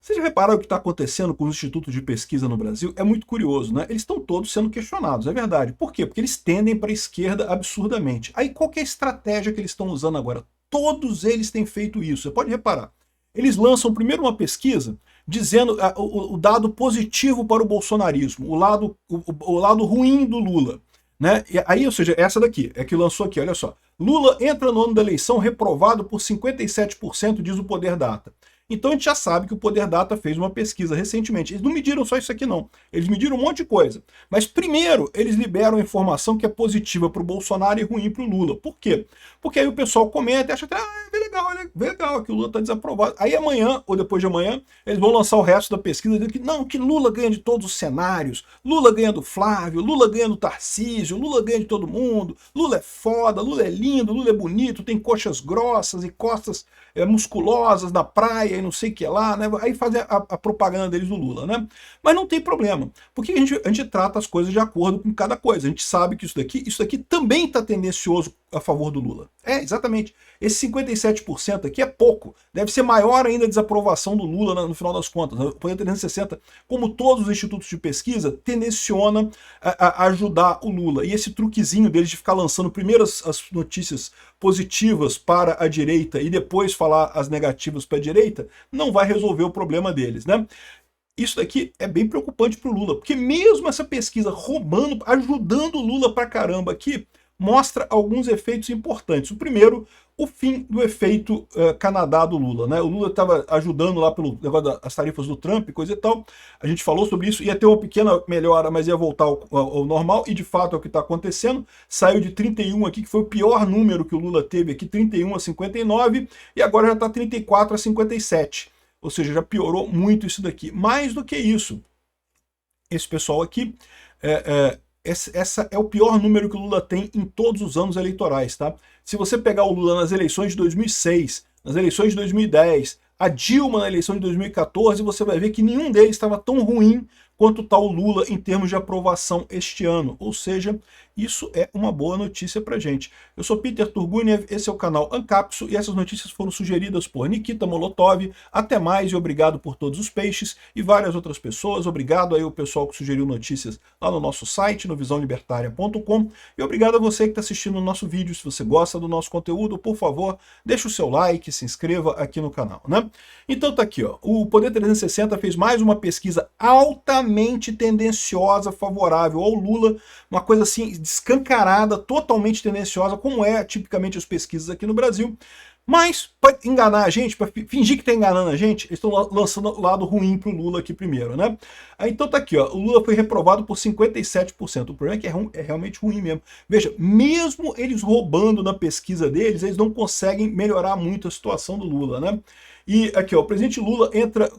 Vocês já repararam o que está acontecendo com os institutos de pesquisa no Brasil? É muito curioso, né? Eles estão todos sendo questionados, é verdade. Por quê? Porque eles tendem para a esquerda absurdamente. Aí qual que é a estratégia que eles estão usando agora? Todos eles têm feito isso, você pode reparar. Eles lançam primeiro uma pesquisa dizendo o dado positivo para o bolsonarismo, o lado ruim do Lula. Né? E aí, ou seja, essa daqui, é que lançou aqui, olha só. Lula entra no ano da eleição reprovado por 57%, diz o Poder Data. Então a gente já sabe que o Poder Data fez uma pesquisa recentemente. Eles não mediram só isso aqui não, eles mediram um monte de coisa. Mas primeiro eles liberam a informação que é positiva para o Bolsonaro e ruim para o Lula. Por quê? Porque aí o pessoal comenta e acha que é legal que o Lula está desaprovado. Aí amanhã, ou depois de amanhã, eles vão lançar o resto da pesquisa dizendo que não, que Lula ganha de todos os cenários, Lula ganha do Flávio, Lula ganha do Tarcísio, Lula ganha de todo mundo, Lula é foda, Lula é lindo, Lula é bonito, tem coxas grossas e costas musculosas na praia e não sei o que lá, né? Aí fazer a propaganda deles do Lula, né? Mas não tem problema, porque a gente trata as coisas de acordo com cada coisa. A gente sabe que isso daqui também está tendencioso a favor do Lula. É, exatamente. Esse 57% aqui é pouco. Deve ser maior ainda a desaprovação do Lula no final das contas. O Poder 360, como todos os institutos de pesquisa, tendenciona a ajudar o Lula. E esse truquezinho deles de ficar lançando primeiro as notícias positivas para a direita e depois falar as negativas para a direita, não vai resolver o problema deles, né? Isso daqui é bem preocupante para o Lula, porque mesmo essa pesquisa roubando, ajudando o Lula pra caramba aqui, mostra alguns efeitos importantes. O primeiro, o fim do efeito Canadá do Lula, né? O Lula estava ajudando lá pelo negócio das tarifas do Trump e coisa e tal. A gente falou sobre isso, ia ter uma pequena melhora, mas ia voltar ao normal, e de fato é o que está acontecendo. Saiu de 31 aqui, que foi o pior número que o Lula teve aqui, 31 a 59, e agora já está 34 a 57. Ou seja, já piorou muito isso daqui. Mais do que isso, esse pessoal aqui, essa é o pior número que o Lula tem em todos os anos eleitorais, tá? Se você pegar o Lula nas eleições de 2006, nas eleições de 2010, a Dilma na eleição de 2014, você vai ver que nenhum deles estava tão ruim quanto está o Lula em termos de aprovação este ano. Ou seja, isso é uma boa notícia pra gente. Eu sou Peter Turguniev, esse é o canal Ancapso, e essas notícias foram sugeridas por Nikita Molotov. Até mais e obrigado por todos os peixes e várias outras pessoas. Obrigado aí ao pessoal que sugeriu notícias lá no nosso site, no visãolibertaria.com. E obrigado a você que está assistindo o nosso vídeo. Se você gosta do nosso conteúdo, por favor, deixa o seu like, se inscreva aqui no canal, né? Então tá aqui, ó. O Poder 360 fez mais uma pesquisa altamente tendenciosa, favorável ao Lula, uma coisa assim escancarada, totalmente tendenciosa, como é tipicamente as pesquisas aqui no Brasil. Mas, para enganar a gente, para fingir que está enganando a gente, eles estão lançando o lado ruim para o Lula aqui primeiro, né? Aí, então tá aqui, ó, o Lula foi reprovado por 57%. O problema é que é realmente ruim mesmo. Veja, mesmo eles roubando na pesquisa deles, eles não conseguem melhorar muito a situação do Lula, né? E aqui, ó, o presidente Lula entra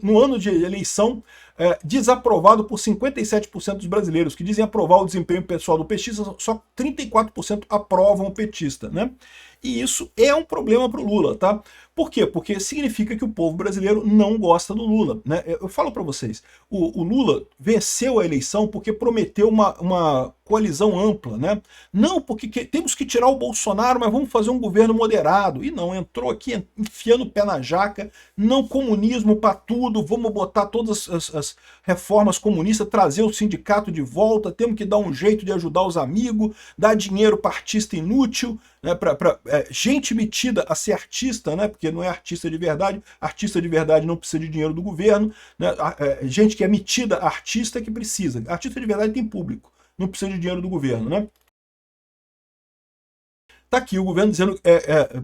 no ano de eleição desaprovado por 57% dos brasileiros, que dizem aprovar o desempenho pessoal do petista, só 34% aprovam o petista, né? E isso é um problema para o Lula, tá? Por quê? Porque significa que o povo brasileiro não gosta do Lula, né? Eu falo para vocês, o Lula venceu a eleição porque prometeu uma coalizão ampla, né? Não porque temos que tirar o Bolsonaro, mas vamos fazer um governo moderado. E não, entrou aqui enfiando o pé na jaca, não comunismo para tudo, vamos botar todas as reformas comunistas, trazer o sindicato de volta, temos que dar um jeito de ajudar os amigos, dar dinheiro para artista inútil, né, para gente metida a ser artista, né, porque não é artista de verdade não precisa de dinheiro do governo, né, gente que é metida a artista que precisa, artista de verdade tem público, não precisa de dinheiro do governo, né? Tá aqui o governo dizendo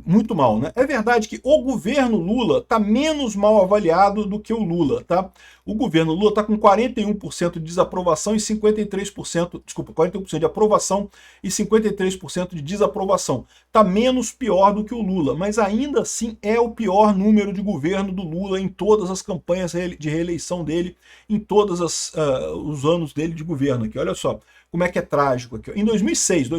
muito mal, né? É verdade que o governo Lula tá menos mal avaliado do que o Lula, tá? O governo Lula tá com 41% de desaprovação e 53%, desculpa, 41% de aprovação e 53% de desaprovação. Tá menos pior do que o Lula, mas ainda assim é o pior número de governo do Lula em todas as campanhas de reeleição dele, em todos os anos dele de governo aqui. Olha só como é que é trágico aqui. Em 2006,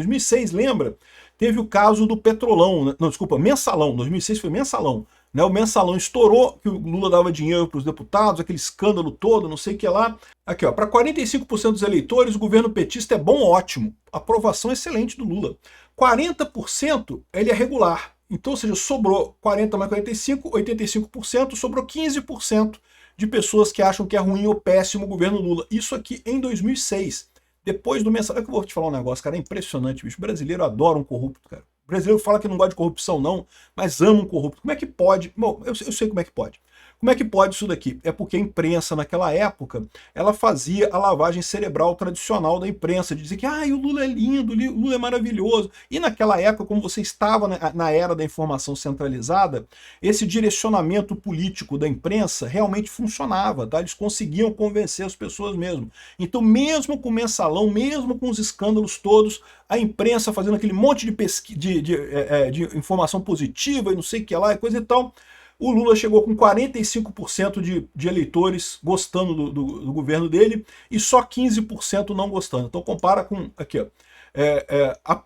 lembra? Teve o caso do Petrolão, né? Não, desculpa, Mensalão, 2006 foi Mensalão, né? O Mensalão estourou, que o Lula dava dinheiro para os deputados, aquele escândalo todo, não sei o que lá. Aqui, ó, para 45% dos eleitores, o governo petista é bom, ótimo. Aprovação excelente do Lula. 40% ele é regular. Então, ou seja, sobrou 40 mais 45, 85%, sobrou 15% de pessoas que acham que é ruim ou péssimo o governo Lula. Isso aqui em 2006. Depois do mensalão. É que eu vou te falar um negócio, cara, é impressionante, bicho. O brasileiro adora um corrupto, cara. O brasileiro fala que não gosta de corrupção, não, mas ama um corrupto. Como é que pode? Bom, eu sei como é que pode. Como é que pode isso daqui? É porque a imprensa, naquela época, ela fazia a lavagem cerebral tradicional da imprensa, de dizer que o Lula é lindo, o Lula é maravilhoso. E naquela época, como você estava na era da informação centralizada, esse direcionamento político da imprensa realmente funcionava, tá? Eles conseguiam convencer as pessoas mesmo. Então, mesmo com o mensalão, mesmo com os escândalos todos, a imprensa fazendo aquele monte de, de informação positiva e não sei o que lá, e coisa e tal, o Lula chegou com 45% de eleitores gostando do governo dele e só 15% não gostando. Então compara com, aqui ó,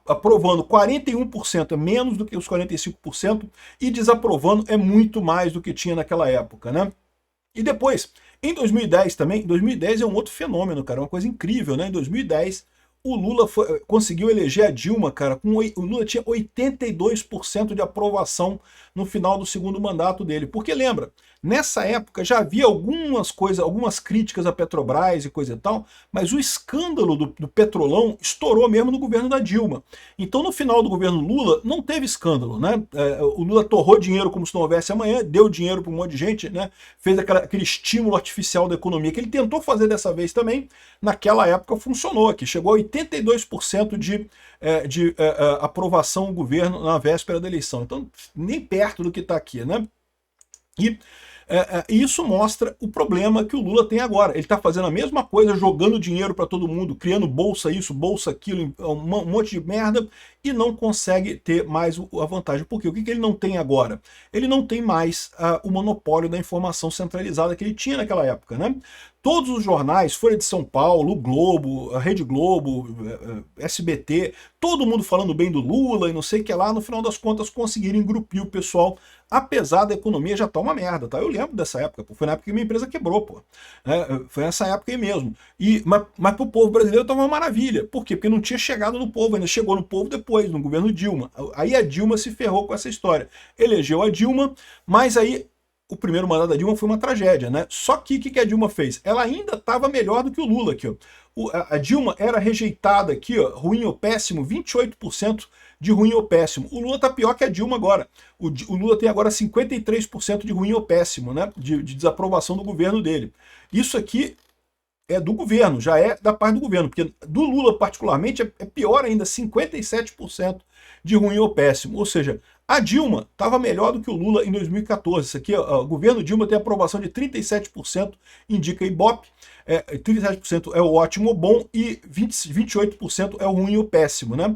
aprovando 41% é menos do que os 45% e desaprovando é muito mais do que tinha naquela época, né? E depois, em 2010 também, 2010 é um outro fenômeno, cara, uma coisa incrível, né? Em 2010 o Lula conseguiu eleger a Dilma, cara, o Lula tinha 82% de aprovação no final do segundo mandato dele. Porque lembra, nessa época já havia algumas coisas, algumas críticas à Petrobras e coisa e tal, mas o escândalo do Petrolão estourou mesmo no governo da Dilma. Então no final do governo Lula não teve escândalo, né? O Lula torrou dinheiro como se não houvesse amanhã, deu dinheiro para um monte de gente, né? Fez aquele estímulo artificial da economia que ele tentou fazer dessa vez também. Naquela época funcionou, que chegou a 82% de aprovação do governo na véspera da eleição. Então, nem perto do que está aqui, né? E isso mostra o problema que o Lula tem agora. Ele está fazendo a mesma coisa, jogando dinheiro para todo mundo, criando bolsa isso, bolsa aquilo, um monte de merda, e não consegue ter mais a vantagem. Por quê? O que ele não tem agora? Ele não tem mais o monopólio da informação centralizada que ele tinha naquela época, né? Todos os jornais, Folha de São Paulo, o Globo, a Rede Globo, SBT, todo mundo falando bem do Lula e não sei o que lá, no final das contas conseguiram engrupir o pessoal, apesar da economia já tá uma merda, tá? Eu lembro dessa época, pô. Foi na época que minha empresa quebrou, pô. Foi nessa época aí mesmo. Mas pro povo brasileiro tava uma maravilha. Por quê? Porque não tinha chegado no povo, ainda chegou no povo depois, no governo Dilma. Aí a Dilma se ferrou com essa história. Elegeu a Dilma, mas aí o primeiro mandato da Dilma foi uma tragédia, né? Só que o que a Dilma fez? Ela ainda estava melhor do que o Lula aqui, ó. A Dilma era rejeitada aqui, ó, ruim ou péssimo, 28% de ruim ou péssimo. O Lula tá pior que a Dilma agora. O Lula tem agora 53% de ruim ou péssimo, né? De desaprovação do governo dele. Isso aqui é do governo, já é da parte do governo, porque do Lula particularmente é pior ainda, 57% de ruim ou péssimo. Ou seja, a Dilma estava melhor do que o Lula em 2014. Isso aqui, o governo Dilma tem aprovação de 37%, indica Ibope, 37% é o ótimo ou bom e 28% é o ruim ou péssimo, né?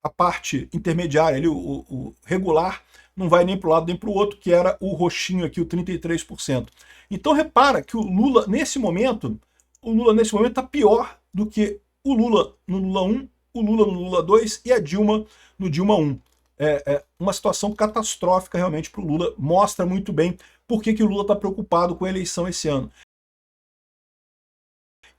A parte intermediária, ali, o regular, não vai nem para o lado nem para o outro, que era o roxinho aqui, o 33%. Então repara que o Lula nesse momento está pior do que o Lula no Lula 1, o Lula no Lula 2 e a Dilma no Dilma 1. É uma situação catastrófica realmente para o Lula, mostra muito bem por que o Lula está preocupado com a eleição esse ano.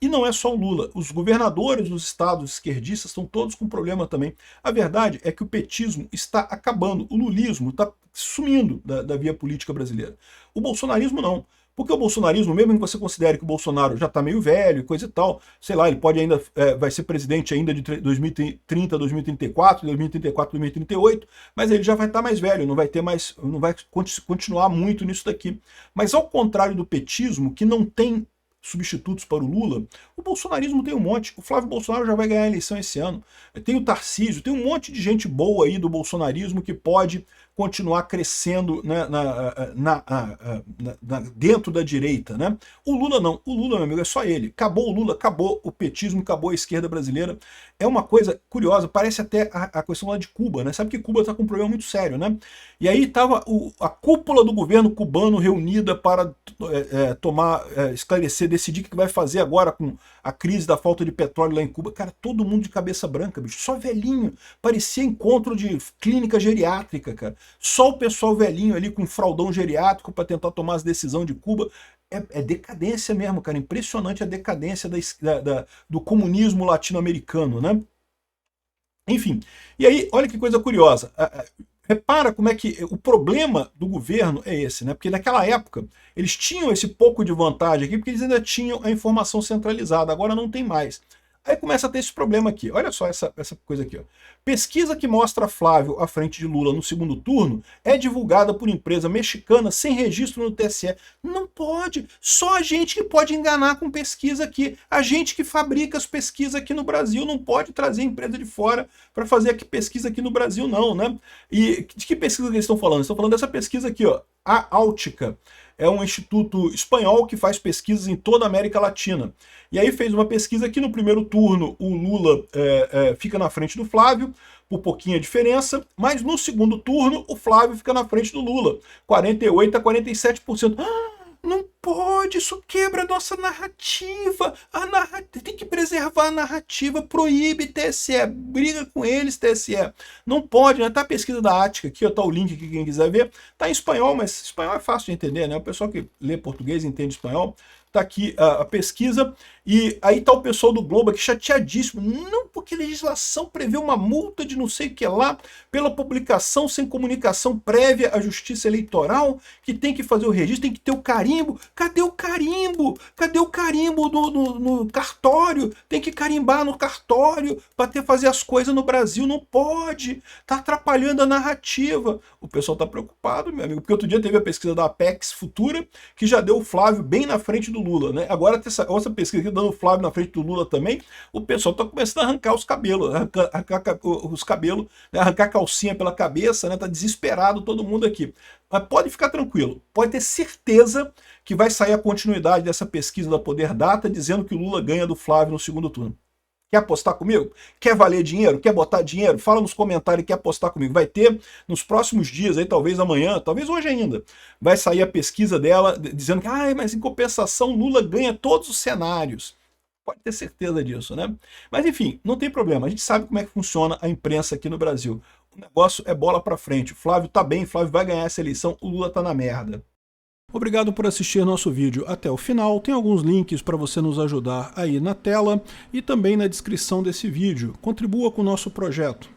E não é só o Lula, os governadores dos estados esquerdistas estão todos com problema também. A verdade é que o petismo está acabando, o lulismo está sumindo da via política brasileira. O bolsonarismo não. Porque o bolsonarismo, mesmo que você considere que o Bolsonaro já está meio velho e coisa e tal, sei lá, ele pode ainda, vai ser presidente ainda de 2030, 2034, 2034, 2038, mas ele já vai estar mais velho, não vai ter mais, não vai continuar muito nisso daqui. Mas ao contrário do petismo, que não tem substitutos para o Lula, o bolsonarismo tem um monte. O Flávio Bolsonaro já vai ganhar a eleição esse ano. Tem o Tarcísio, tem um monte de gente boa aí do bolsonarismo que pode continuar crescendo, né, dentro da direita, né? O Lula não. O Lula, meu amigo, é só ele. Acabou o Lula, acabou o petismo, acabou a esquerda brasileira. É uma coisa curiosa, parece até a questão lá de Cuba, né? Sabe que Cuba está com um problema muito sério, né? E aí estava a cúpula do governo cubano reunida para esclarecer, decidir o que vai fazer agora com a crise da falta de petróleo lá em Cuba. Cara, todo mundo de cabeça branca, bicho. Só velhinho. Parecia encontro de clínica geriátrica, cara. Só o pessoal velhinho ali com fraldão geriátrico para tentar tomar as decisões de Cuba. É decadência mesmo, cara. Impressionante a decadência do comunismo latino-americano, né? Enfim, e aí, olha que coisa curiosa. Repara como é que o problema do governo é esse, né? Porque naquela época eles tinham esse pouco de vantagem aqui, porque eles ainda tinham a informação centralizada, agora não tem mais. Aí começa a ter esse problema aqui. Olha só essa coisa aqui. Ó. Pesquisa que mostra Flávio à frente de Lula no segundo turno é divulgada por empresa mexicana sem registro no TSE. Não pode. Só a gente que pode enganar com pesquisa aqui. A gente que fabrica as pesquisas aqui no Brasil não pode trazer empresa de fora para fazer aqui pesquisa aqui no Brasil, não, né? E de que pesquisa que eles estão falando? Eles estão falando dessa pesquisa aqui, ó. A Áltica. É um instituto espanhol que faz pesquisas em toda a América Latina. E aí fez uma pesquisa que no primeiro turno o Lula fica na frente do Flávio, por pouquinha diferença, mas no segundo turno o Flávio fica na frente do Lula, 48% a 47%. Não pode, isso quebra a nossa narrativa. Tem que preservar a narrativa, proíbe TSE, briga com eles, TSE. Não pode, né? Tá a pesquisa da Ática aqui, ó, tá o link aqui, quem quiser ver. Tá em espanhol, mas espanhol é fácil de entender, né? O pessoal que lê português entende espanhol. Tá aqui a pesquisa, e aí tá o pessoal do Globo aqui chateadíssimo. Não, porque a legislação prevê uma multa de não sei o que lá, pela publicação sem comunicação prévia à Justiça Eleitoral, que tem que fazer o registro, tem que ter o carimbo. Cadê o carimbo? Cadê o carimbo no cartório? Tem que carimbar no cartório para fazer as coisas no Brasil. Não pode. Tá atrapalhando a narrativa. O pessoal tá preocupado, meu amigo, porque outro dia teve a pesquisa da Apex Futura, que já deu o Flávio bem na frente do Lula, né? Agora tem essa pesquisa aqui dando o Flávio na frente do Lula também, o pessoal tá começando a arrancar os cabelos, arrancar a calcinha pela cabeça, né? Tá desesperado todo mundo aqui. Mas pode ficar tranquilo, pode ter certeza que vai sair a continuidade dessa pesquisa da Poder Data dizendo que o Lula ganha do Flávio no segundo turno. Quer apostar comigo? Quer valer dinheiro? Quer botar dinheiro? Fala nos comentários, quer apostar comigo. Vai ter nos próximos dias, aí, talvez amanhã, talvez hoje ainda, vai sair a pesquisa dela dizendo que, mas em compensação Lula ganha todos os cenários. Pode ter certeza disso, né? Mas enfim, não tem problema. A gente sabe como é que funciona a imprensa aqui no Brasil. O negócio é bola pra frente. O Flávio tá bem, o Flávio vai ganhar essa eleição, o Lula tá na merda. Obrigado por assistir nosso vídeo até o final. Tem alguns links para você nos ajudar aí na tela e também na descrição desse vídeo. Contribua com o nosso projeto.